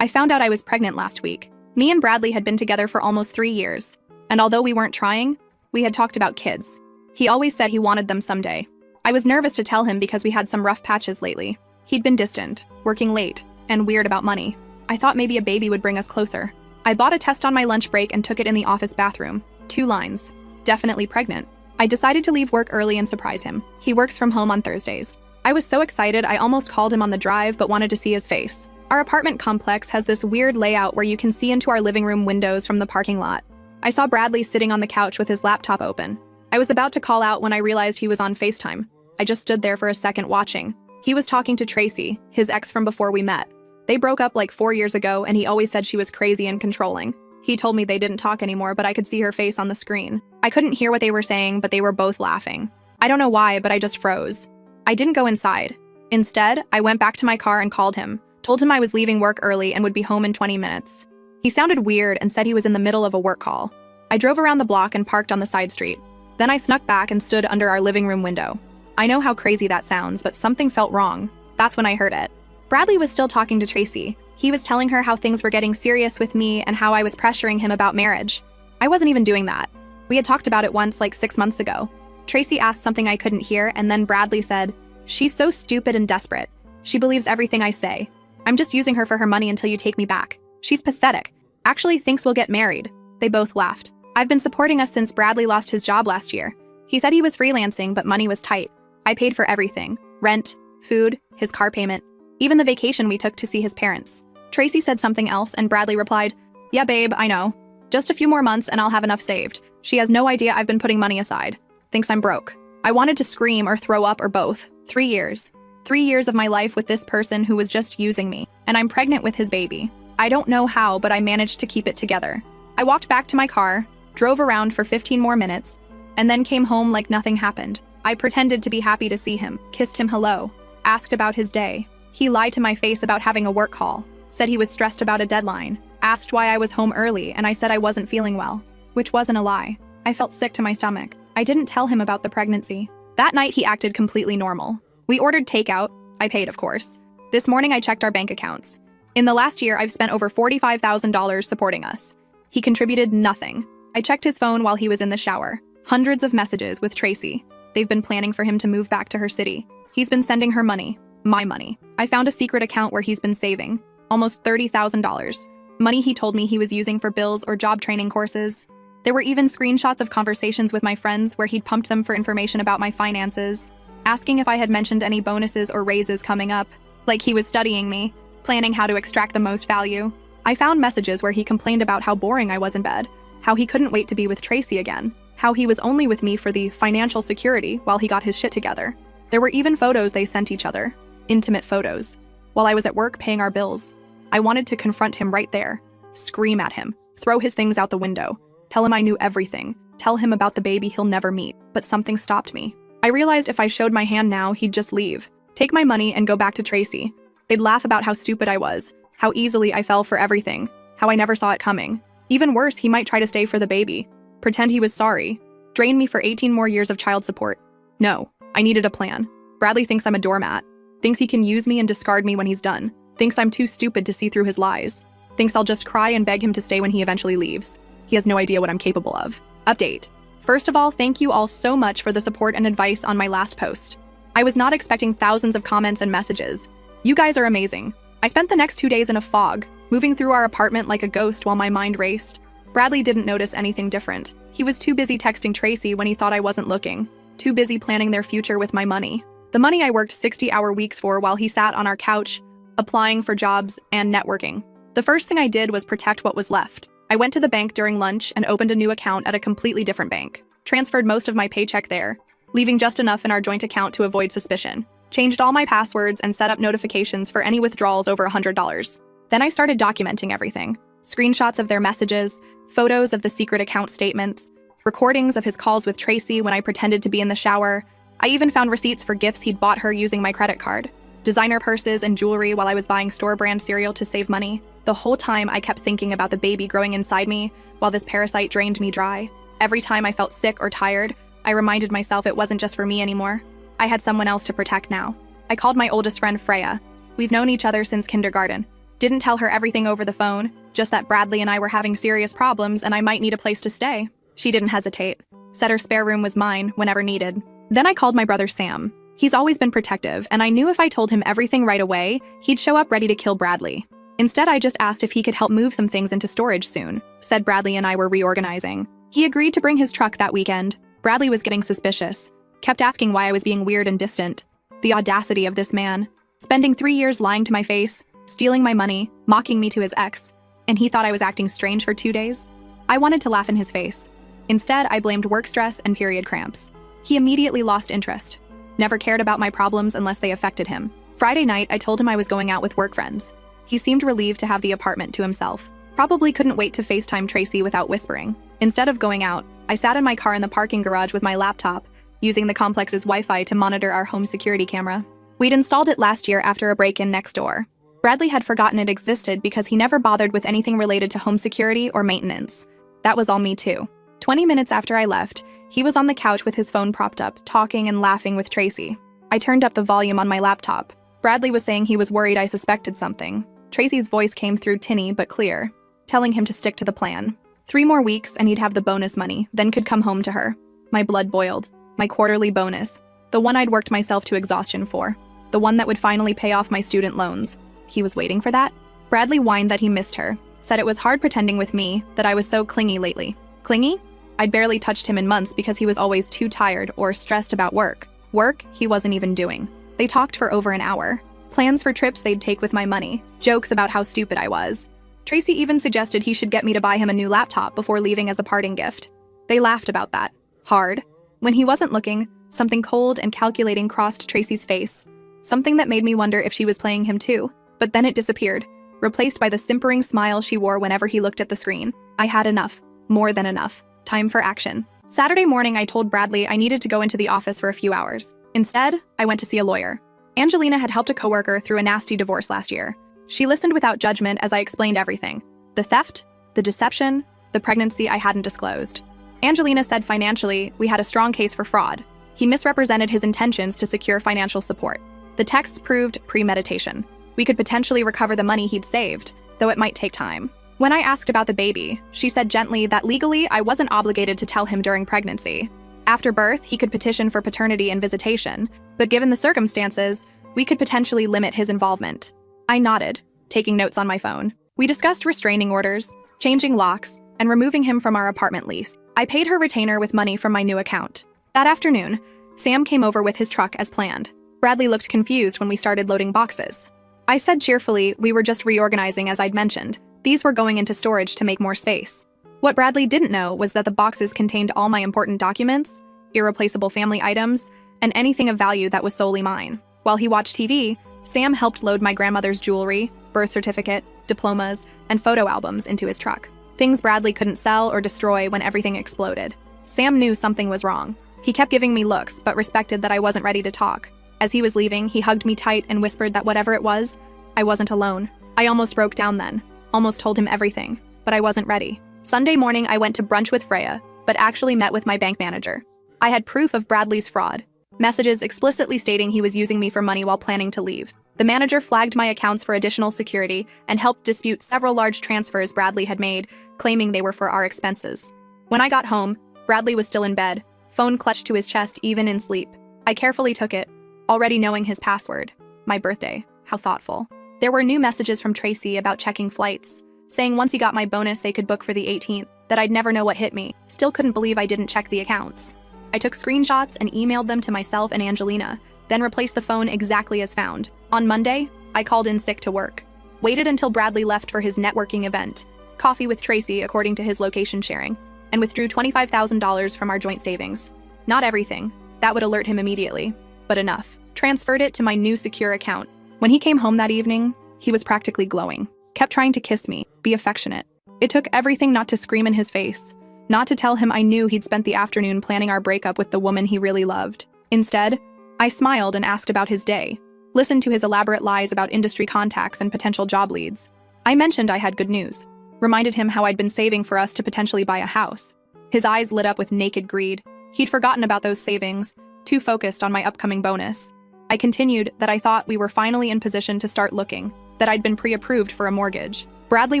I found out I was pregnant last week. Me and Bradley had been together for almost 3 years, and although we weren't trying, we had talked about kids. He always said he wanted them someday. I was nervous to tell him because we had some rough patches lately. He'd been distant, working late, and weird about money. I thought maybe a baby would bring us closer. I bought a test on my lunch break and took it in the office bathroom. 2 lines. Definitely pregnant. I decided to leave work early and surprise him. He works from home on Thursdays. I was so excited I almost called him on the drive but wanted to see his face. Our apartment complex has this weird layout where you can see into our living room windows from the parking lot. I saw Bradley sitting on the couch with his laptop open. I was about to call out when I realized he was on FaceTime. I just stood there for a second watching. He was talking to Tracy, his ex from before we met. They broke up like 4 years ago and he always said she was crazy and controlling. He told me they didn't talk anymore, but I could see her face on the screen. I couldn't hear what they were saying, but they were both laughing. I don't know why, but I just froze. I didn't go inside. Instead, I went back to my car and called him, told him I was leaving work early and would be home in 20 minutes. He sounded weird and said he was in the middle of a work call. I drove around the block and parked on the side street. Then I snuck back and stood under our living room window. I know how crazy that sounds, but something felt wrong. That's when I heard it. Bradley was still talking to Tracy. He was telling her how things were getting serious with me and how I was pressuring him about marriage. I wasn't even doing that. We had talked about it once like 6 months ago. Tracy asked something I couldn't hear, and then Bradley said, "She's so stupid and desperate. She believes everything I say. I'm just using her for her money until you take me back. She's pathetic. Actually thinks we'll get married." They both laughed. I've been supporting us since Bradley lost his job last year. He said he was freelancing, but money was tight. I paid for everything. Rent, food, his car payment, even the vacation we took to see his parents. Tracy said something else, and Bradley replied, "Yeah, babe, I know. Just a few more months and I'll have enough saved. She has no idea I've been putting money aside. Thinks I'm broke." I wanted to scream or throw up or both. 3 years. 3 years of my life with this person who was just using me, and I'm pregnant with his baby. I don't know how, but I managed to keep it together. I walked back to my car, drove around for 15 more minutes, and then came home like nothing happened. I pretended to be happy to see him, kissed him hello, asked about his day. He lied to my face about having a work call, said he was stressed about a deadline, asked why I was home early, and I said I wasn't feeling well, which wasn't a lie. I felt sick to my stomach. I didn't tell him about the pregnancy. That night he acted completely normal. We ordered takeout. I paid, of course. This morning I checked our bank accounts. In the last year, I've spent over $45,000 supporting us. He contributed nothing. I checked his phone while he was in the shower. Hundreds of messages with Tracy. They've been planning for him to move back to her city. He's been sending her money. My money. I found a secret account where he's been saving. Almost $30,000. Money he told me he was using for bills or job training courses. There were even screenshots of conversations with my friends where he'd pumped them for information about my finances, asking if I had mentioned any bonuses or raises coming up, like he was studying me, planning how to extract the most value. I found messages where he complained about how boring I was in bed, how he couldn't wait to be with Tracy again, how he was only with me for the financial security while he got his shit together. There were even photos they sent each other, intimate photos, while I was at work paying our bills. I wanted to confront him right there, scream at him, throw his things out the window, tell him I knew everything, tell him about the baby he'll never meet, but something stopped me. I realized if I showed my hand now, he'd just leave, take my money and go back to Tracy. They'd laugh about how stupid I was, how easily I fell for everything, how I never saw it coming. Even worse, he might try to stay for the baby, pretend he was sorry, drain me for 18 more years of child support. No, I needed a plan. Bradley thinks I'm a doormat, thinks he can use me and discard me when he's done, thinks I'm too stupid to see through his lies, thinks I'll just cry and beg him to stay when he eventually leaves. He has no idea what I'm capable of. Update. First of all, thank you all so much for the support and advice on my last post. I was not expecting thousands of comments and messages. You guys are amazing. I spent the next 2 days in a fog, moving through our apartment like a ghost while my mind raced. Bradley didn't notice anything different. He was too busy texting Tracy when he thought I wasn't looking, too busy planning their future with my money. The money I worked 60-hour weeks for while he sat on our couch, applying for jobs and networking. The first thing I did was protect what was left. I went to the bank during lunch and opened a new account at a completely different bank. Transferred most of my paycheck there, leaving just enough in our joint account to avoid suspicion. Changed all my passwords and set up notifications for any withdrawals over $100. Then I started documenting everything. Screenshots of their messages, photos of the secret account statements, recordings of his calls with Tracy when I pretended to be in the shower. I even found receipts for gifts he'd bought her using my credit card. Designer purses and jewelry while I was buying store-brand cereal to save money. The whole time I kept thinking about the baby growing inside me while this parasite drained me dry. Every time I felt sick or tired, I reminded myself it wasn't just for me anymore. I had someone else to protect now. I called my oldest friend Freya. We've known each other since kindergarten. Didn't tell her everything over the phone, just that Bradley and I were having serious problems and I might need a place to stay. She didn't hesitate. Said her spare room was mine whenever needed. Then I called my brother Sam. He's always been protective, and I knew if I told him everything right away, he'd show up ready to kill Bradley. Instead, I just asked if he could help move some things into storage soon. Said Bradley and I were reorganizing. He agreed to bring his truck that weekend. Bradley was getting suspicious. Kept asking why I was being weird and distant. The audacity of this man. Spending 3 years lying to my face, stealing my money, mocking me to his ex. And he thought I was acting strange for 2 days? I wanted to laugh in his face. Instead, I blamed work stress and period cramps. He immediately lost interest. Never cared about my problems unless they affected him. Friday night, I told him I was going out with work friends. He seemed relieved to have the apartment to himself. Probably couldn't wait to FaceTime Tracy without whispering. Instead of going out, I sat in my car in the parking garage with my laptop, using the complex's Wi-Fi to monitor our home security camera. We'd installed it last year after a break-in next door. Bradley had forgotten it existed because he never bothered with anything related to home security or maintenance. That was all me too. 20 minutes after I left, he was on the couch with his phone propped up, talking and laughing with Tracy. I turned up the volume on my laptop. Bradley was saying he was worried I suspected something. Tracy's voice came through tinny but clear, telling him to stick to the plan. 3 more weeks and he'd have the bonus money, then could come home to her. My blood boiled. My quarterly bonus. The one I'd worked myself to exhaustion for. The one that would finally pay off my student loans. He was waiting for that? Bradley whined that he missed her. Said it was hard pretending with me that I was so clingy lately. Clingy? I'd barely touched him in months because he was always too tired or stressed about work. Work he wasn't even doing. They talked for over an hour. Plans for trips they'd take with my money. Jokes about how stupid I was. Tracy even suggested he should get me to buy him a new laptop before leaving as a parting gift. They laughed about that. Hard. When he wasn't looking, something cold and calculating crossed Tracy's face. Something that made me wonder if she was playing him too. But then it disappeared, replaced by the simpering smile she wore whenever he looked at the screen. I had enough. More than enough. Time for action. Saturday morning, I told Bradley I needed to go into the office for a few hours. Instead, I went to see a lawyer. Angelina had helped a coworker through a nasty divorce last year. She listened without judgment as I explained everything. The theft, the deception, the pregnancy I hadn't disclosed. Angelina said financially, we had a strong case for fraud. He misrepresented his intentions to secure financial support. The texts proved premeditation. We could potentially recover the money he'd saved, though it might take time. When I asked about the baby, she said gently that legally I wasn't obligated to tell him during pregnancy. After birth, he could petition for paternity and visitation, but given the circumstances, we could potentially limit his involvement. I nodded, taking notes on my phone. We discussed restraining orders, changing locks, and removing him from our apartment lease. I paid her retainer with money from my new account. That afternoon, Sam came over with his truck as planned. Bradley looked confused when we started loading boxes. I said cheerfully we were just reorganizing as I'd mentioned. These were going into storage to make more space. What Bradley didn't know was that the boxes contained all my important documents, irreplaceable family items, and anything of value that was solely mine. While he watched TV, Sam helped load my grandmother's jewelry, birth certificate, diplomas, and photo albums into his truck. Things Bradley couldn't sell or destroy when everything exploded. Sam knew something was wrong. He kept giving me looks, but respected that I wasn't ready to talk. As he was leaving, he hugged me tight and whispered that whatever it was, I wasn't alone. I almost broke down then. Almost told him everything, but I wasn't ready. Sunday morning, I went to brunch with Freya, but actually met with my bank manager. I had proof of Bradley's fraud. Messages explicitly stating he was using me for money while planning to leave. The manager flagged my accounts for additional security and helped dispute several large transfers Bradley had made, claiming they were for our expenses. When I got home, Bradley was still in bed, phone clutched to his chest even in sleep. I carefully took it, already knowing his password. My birthday. How thoughtful. There were new messages from Tracy about checking flights, saying once he got my bonus they could book for the 18th, that I'd never know what hit me. Still couldn't believe I didn't check the accounts. I took screenshots and emailed them to myself and Angelina, then replaced the phone exactly as found. On Monday, I called in sick to work. Waited until Bradley left for his networking event, coffee with Tracy according to his location sharing, and withdrew $25,000 from our joint savings. Not everything. That would alert him immediately, but enough. Transferred it to my new secure account. When he came home that evening, he was practically glowing. Kept trying to kiss me, be affectionate. It took everything not to scream in his face, not to tell him I knew he'd spent the afternoon planning our breakup with the woman he really loved. Instead, I smiled and asked about his day, listened to his elaborate lies about industry contacts and potential job leads. I mentioned I had good news, reminded him how I'd been saving for us to potentially buy a house. His eyes lit up with naked greed. He'd forgotten about those savings, too focused on my upcoming bonus. I continued that I thought we were finally in position to start looking. that I'd been pre-approved for a mortgage. Bradley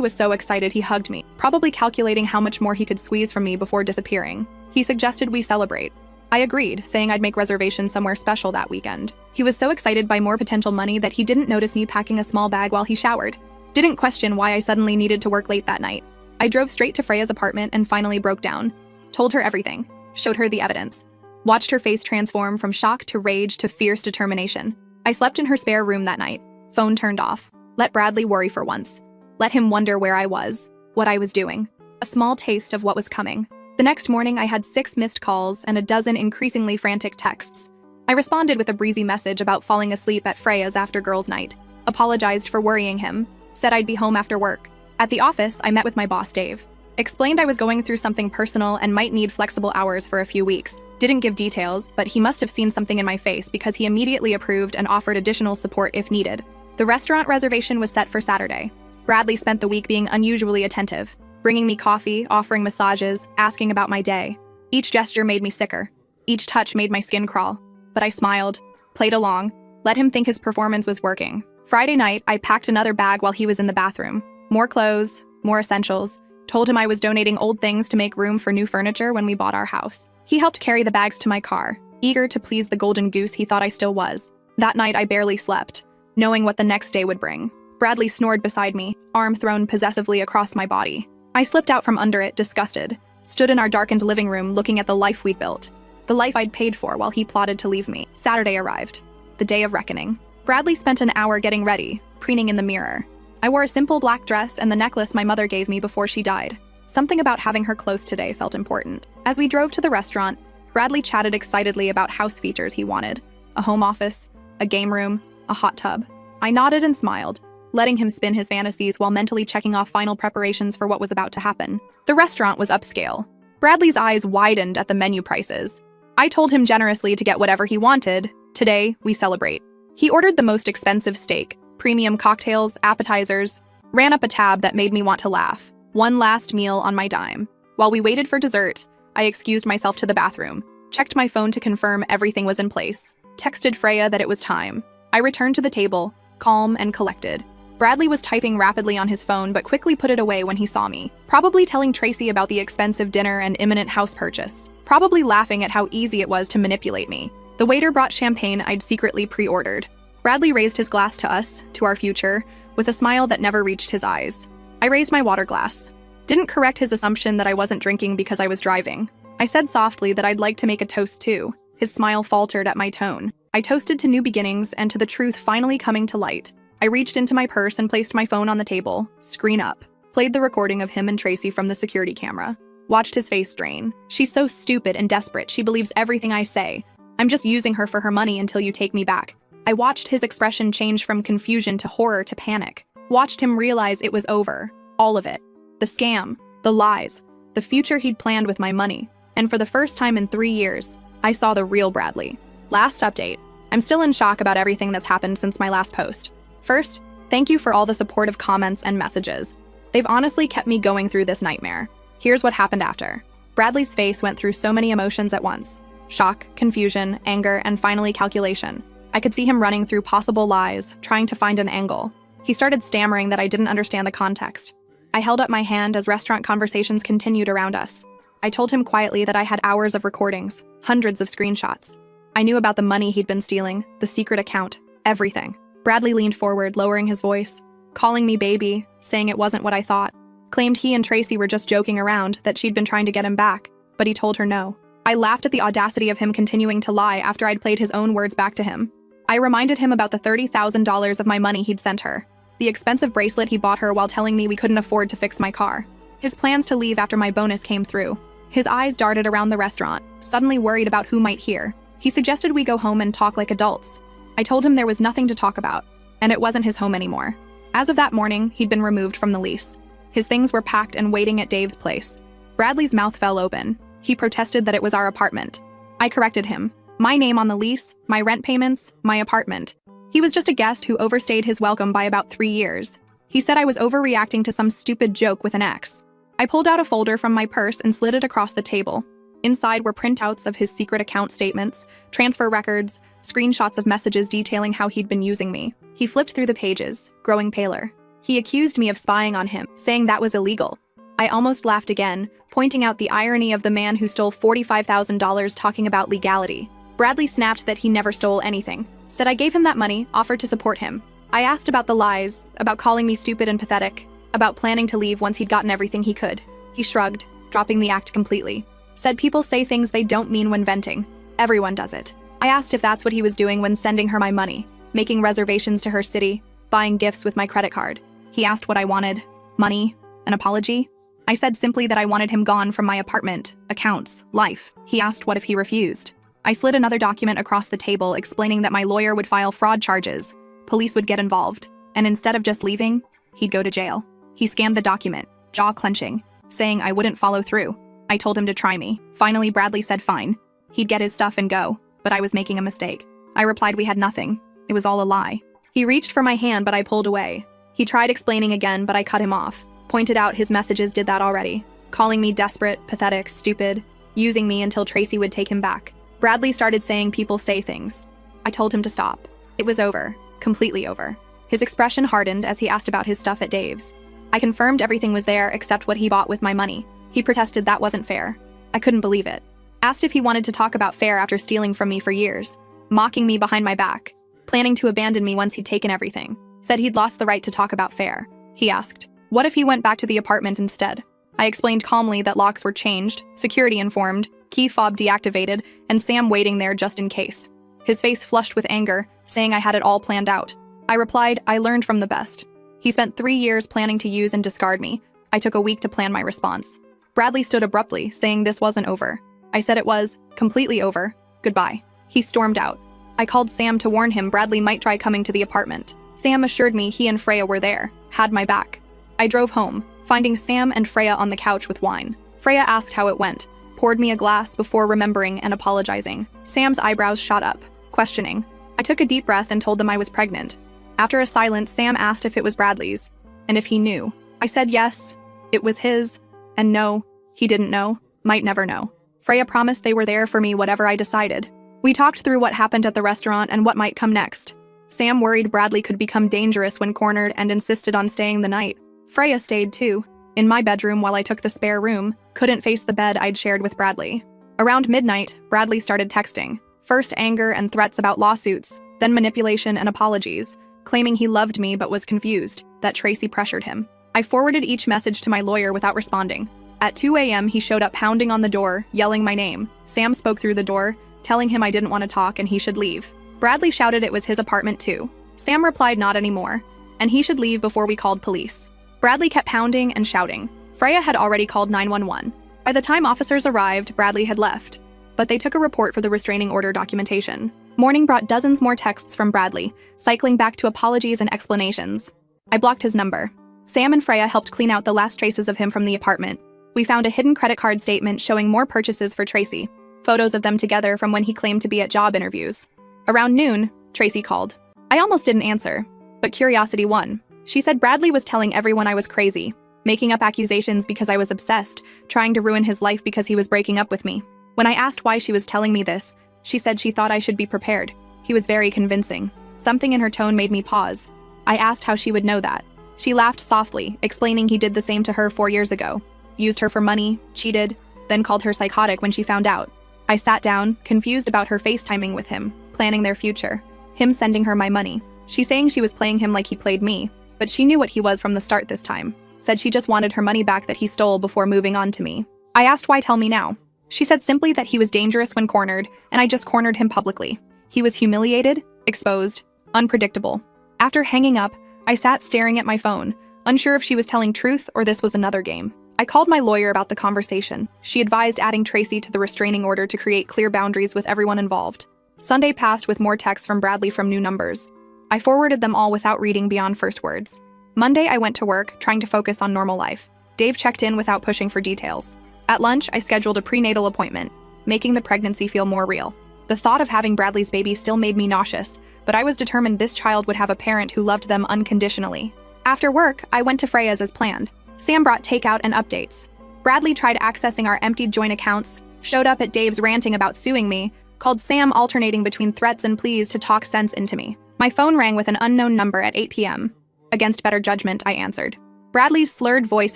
was so excited he hugged me, probably calculating how much more he could squeeze from me before disappearing. He suggested we celebrate. I agreed, saying I'd make reservations somewhere special that weekend. He was so excited by more potential money that he didn't notice me packing a small bag while he showered. Didn't question why I suddenly needed to work late that night. I drove straight to Freya's apartment and finally broke down. Told her everything. Showed her the evidence. Watched her face transform from shock to rage to fierce determination. I slept in her spare room that night. Phone turned off. Let Bradley worry for once. Let him wonder where I was, what I was doing. A small taste of what was coming. The next morning, I had 6 missed calls and a dozen increasingly frantic texts. I responded with a breezy message about falling asleep at Freya's after girls' night. Apologized for worrying him. Said I'd be home after work. At the office, I met with my boss, Dave. Explained I was going through something personal and might need flexible hours for a few weeks. Didn't give details, but he must have seen something in my face because he immediately approved and offered additional support if needed. The restaurant reservation was set for Saturday. Bradley spent the week being unusually attentive, bringing me coffee, offering massages, asking about my day. Each gesture made me sicker. Each touch made my skin crawl. But I smiled, played along, let him think his performance was working. Friday night, I packed another bag while he was in the bathroom. More clothes, more essentials. Told him I was donating old things to make room for new furniture when we bought our house. He helped carry the bags to my car, eager to please the golden goose he thought I still was. That night, I barely slept, knowing what the next day would bring. Bradley snored beside me, arm thrown possessively across my body. I slipped out from under it, disgusted, stood in our darkened living room looking at the life we'd built, the life I'd paid for while he plotted to leave me. Saturday arrived, the day of reckoning. Bradley spent an hour getting ready, preening in the mirror. I wore a simple black dress and the necklace my mother gave me before she died. Something about having her close today felt important. As we drove to the restaurant, Bradley chatted excitedly about house features he wanted: a home office, a game room, a hot tub. I nodded and smiled, letting him spin his fantasies while mentally checking off final preparations for what was about to happen. The restaurant was upscale. Bradley's eyes widened at the menu prices. I told him generously to get whatever he wanted. Today, we celebrate. He ordered the most expensive steak, premium cocktails, appetizers, ran up a tab that made me want to laugh. One last meal on my dime. While we waited for dessert, I excused myself to the bathroom, checked my phone to confirm everything was in place, texted Freya that it was time. I returned to the table, calm and collected. Bradley was typing rapidly on his phone but quickly put it away when he saw me, probably telling Tracy about the expensive dinner and imminent house purchase, probably laughing at how easy it was to manipulate me. The waiter brought champagne I'd secretly pre-ordered. Bradley raised his glass to us, to our future, with a smile that never reached his eyes. I raised my water glass. Didn't correct his assumption that I wasn't drinking because I was driving. I said softly that I'd like to make a toast too. His smile faltered at my tone. I toasted to new beginnings and to the truth finally coming to light. I reached into my purse and placed my phone on the table, screen up. Played the recording of him and Tracy from the security camera. Watched his face drain. She's so stupid and desperate, she believes everything I say. I'm just using her for her money until you take me back. I watched his expression change from confusion to horror to panic. Watched him realize it was over. All of it. The scam, the lies, the future he'd planned with my money. And for the first time in 3 years, I saw the real Bradley. Last update. I'm still in shock about everything that's happened since my last post. First, thank you for all the supportive comments and messages. They've honestly kept me going through this nightmare. Here's what happened after. Bradley's face went through so many emotions at once. Shock, confusion, anger, and finally calculation. I could see him running through possible lies, trying to find an angle. He started stammering that I didn't understand the context. I held up my hand as restaurant conversations continued around us. I told him quietly that I had hours of recordings, hundreds of screenshots. I knew about the money he'd been stealing, the secret account, everything. Bradley leaned forward, lowering his voice, calling me baby, saying it wasn't what I thought. Claimed he and Tracy were just joking around, that she'd been trying to get him back, but he told her no. I laughed at the audacity of him continuing to lie after I'd played his own words back to him. I reminded him about the $30,000 of my money he'd sent her, the expensive bracelet he bought her while telling me we couldn't afford to fix my car, his plans to leave after my bonus came through. His eyes darted around the restaurant, suddenly worried about who might hear. He suggested we go home and talk like adults. I told him there was nothing to talk about, and it wasn't his home anymore. As of that morning, he'd been removed from the lease. His things were packed and waiting at Dave's place. Bradley's mouth fell open. He protested that it was our apartment. I corrected him. My name on the lease, my rent payments, my apartment. He was just a guest who overstayed his welcome by about 3 years. He said I was overreacting to some stupid joke with an ex. I pulled out a folder from my purse and slid it across the table. Inside were printouts of his secret account statements, transfer records, screenshots of messages detailing how he'd been using me. He flipped through the pages, growing paler. He accused me of spying on him, saying that was illegal. I almost laughed again, pointing out the irony of the man who stole $45,000 talking about legality. Bradley snapped that he never stole anything, said I gave him that money, offered to support him. I asked about the lies, about calling me stupid and pathetic, about planning to leave once he'd gotten everything he could. He shrugged, dropping the act completely. Said people say things they don't mean when venting. Everyone does it. I asked if that's what he was doing when sending her my money, making reservations to her city, buying gifts with my credit card. He asked what I wanted. Money? An apology? I said simply that I wanted him gone from my apartment, accounts, life. He asked what if he refused. I slid another document across the table explaining that my lawyer would file fraud charges, police would get involved, and instead of just leaving, he'd go to jail. He scanned the document, jaw clenching, saying I wouldn't follow through. I told him to try me. Finally, Bradley said fine. He'd get his stuff and go, but I was making a mistake. I replied we had nothing. It was all a lie. He reached for my hand, but I pulled away. He tried explaining again, but I cut him off. Pointed out his messages did that already, calling me desperate, pathetic, stupid, using me until Tracy would take him back. Bradley started saying people say things. I told him to stop. It was over. Completely over. His expression hardened as he asked about his stuff at Dave's. I confirmed everything was there except what he bought with my money. He protested that wasn't fair. I couldn't believe it. Asked if he wanted to talk about fair after stealing from me for years, mocking me behind my back, planning to abandon me once he'd taken everything. Said he'd lost the right to talk about fair. He asked, what if he went back to the apartment instead? I explained calmly that locks were changed, security informed, key fob deactivated, and Sam waiting there just in case. His face flushed with anger, saying I had it all planned out. I replied, I learned from the best. He spent 3 years planning to use and discard me. I took a week to plan my response. Bradley stood abruptly, saying this wasn't over. I said it was, completely over. Goodbye. He stormed out. I called Sam to warn him Bradley might try coming to the apartment. Sam assured me he and Freya were there, had my back. I drove home, finding Sam and Freya on the couch with wine. Freya asked how it went, poured me a glass before remembering and apologizing. Sam's eyebrows shot up, questioning. I took a deep breath and told them I was pregnant. After a silence, Sam asked if it was Bradley's, and if he knew. I said yes, it was his, and no, he didn't know, might never know. Freya promised they were there for me whatever I decided. We talked through what happened at the restaurant and what might come next. Sam worried Bradley could become dangerous when cornered and insisted on staying the night. Freya stayed too, in my bedroom while I took the spare room, couldn't face the bed I'd shared with Bradley. Around midnight, Bradley started texting. First anger and threats about lawsuits, then manipulation and apologies, claiming he loved me but was confused, that Tracy pressured him. I forwarded each message to my lawyer without responding. At 2 a.m., he showed up pounding on the door, yelling my name. Sam spoke through the door, telling him I didn't want to talk and he should leave. Bradley shouted it was his apartment too. Sam replied not anymore, and he should leave before we called police. Bradley kept pounding and shouting. Freya had already called 911. By the time officers arrived, Bradley had left, but they took a report for the restraining order documentation. Morning brought dozens more texts from Bradley, cycling back to apologies and explanations. I blocked his number. Sam and Freya helped clean out the last traces of him from the apartment. We found a hidden credit card statement showing more purchases for Tracy, photos of them together from when he claimed to be at job interviews. Around noon, Tracy called. I almost didn't answer, but curiosity won. She said Bradley was telling everyone I was crazy, making up accusations because I was obsessed, trying to ruin his life because he was breaking up with me. When I asked why she was telling me this, she said she thought I should be prepared. He was very convincing. Something in her tone made me pause. I asked how she would know that. She laughed softly, explaining he did the same to her 4 years ago. Used her for money, cheated, then called her psychotic when she found out. I sat down, confused about her FaceTiming with him, planning their future. Him sending her my money. She saying she was playing him like he played me, but she knew what he was from the start this time. Said she just wanted her money back that he stole before moving on to me. I asked why tell me now. She said simply that he was dangerous when cornered, and I just cornered him publicly. He was humiliated, exposed, unpredictable. After hanging up, I sat staring at my phone, unsure if she was telling truth or this was another game. I called my lawyer about the conversation. She advised adding Tracy to the restraining order to create clear boundaries with everyone involved. Sunday passed with more texts from Bradley from new numbers. I forwarded them all without reading beyond first words. Monday, I went to work, trying to focus on normal life. Dave checked in without pushing for details. At lunch, I scheduled a prenatal appointment, making the pregnancy feel more real. The thought of having Bradley's baby still made me nauseous, but I was determined this child would have a parent who loved them unconditionally. After work, I went to Freya's as planned. Sam brought takeout and updates. Bradley tried accessing our emptied joint accounts, showed up at Dave's ranting about suing me, called Sam alternating between threats and pleas to talk sense into me. My phone rang with an unknown number at 8 p.m. Against better judgment, I answered. Bradley's slurred voice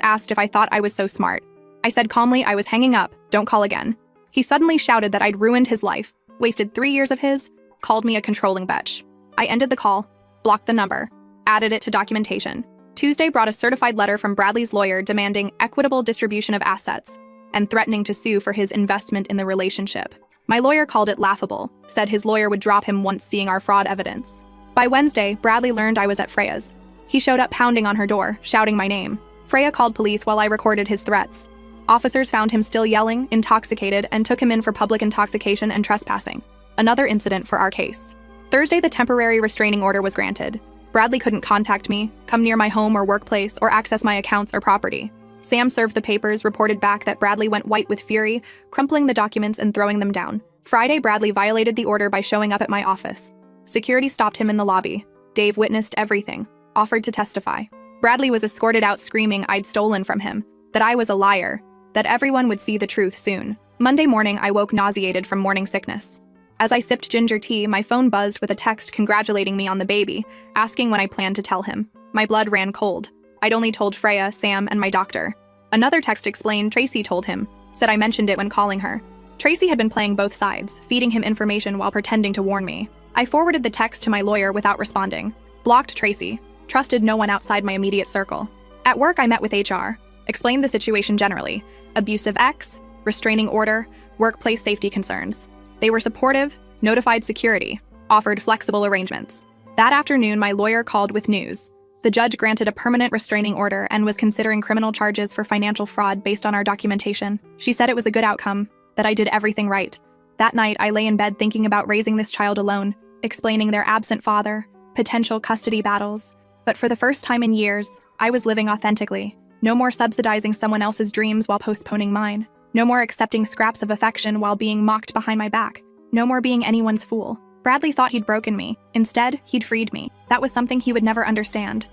asked if I thought I was so smart. I said calmly I was hanging up, don't call again. He suddenly shouted that I'd ruined his life, wasted 3 years of his, called me a controlling bitch. I ended the call, blocked the number, added it to documentation. Tuesday brought a certified letter from Bradley's lawyer demanding equitable distribution of assets and threatening to sue for his investment in the relationship. My lawyer called it laughable, said his lawyer would drop him once seeing our fraud evidence. By Wednesday, Bradley learned I was at Freya's. He showed up pounding on her door, shouting my name. Freya called police while I recorded his threats. Officers found him still yelling, intoxicated, and took him in for public intoxication and trespassing. Another incident for our case. Thursday, the temporary restraining order was granted. Bradley couldn't contact me, come near my home or workplace, or access my accounts or property. Sam served the papers, reported back that Bradley went white with fury, crumpling the documents and throwing them down. Friday, Bradley violated the order by showing up at my office. Security stopped him in the lobby. Dave witnessed everything, offered to testify. Bradley was escorted out screaming I'd stolen from him, that I was a liar, that everyone would see the truth soon. Monday morning, I woke nauseated from morning sickness. As I sipped ginger tea, my phone buzzed with a text congratulating me on the baby, asking when I planned to tell him. My blood ran cold. I'd only told Freya, Sam, and my doctor. Another text explained Tracy told him, said I mentioned it when calling her. Tracy had been playing both sides, feeding him information while pretending to warn me. I forwarded the text to my lawyer without responding. Blocked Tracy. Trusted no one outside my immediate circle. At work, I met with HR. Explained the situation generally. Abusive ex, restraining order, workplace safety concerns. They were supportive, notified security, offered flexible arrangements. That afternoon, my lawyer called with news. The judge granted a permanent restraining order and was considering criminal charges for financial fraud based on our documentation. She said it was a good outcome, that I did everything right. That night, I lay in bed thinking about raising this child alone, explaining their absent father, potential custody battles. But for the first time in years, I was living authentically. No more subsidizing someone else's dreams while postponing mine. No more accepting scraps of affection while being mocked behind my back. No more being anyone's fool. Bradley thought he'd broken me. Instead, he'd freed me. That was something he would never understand.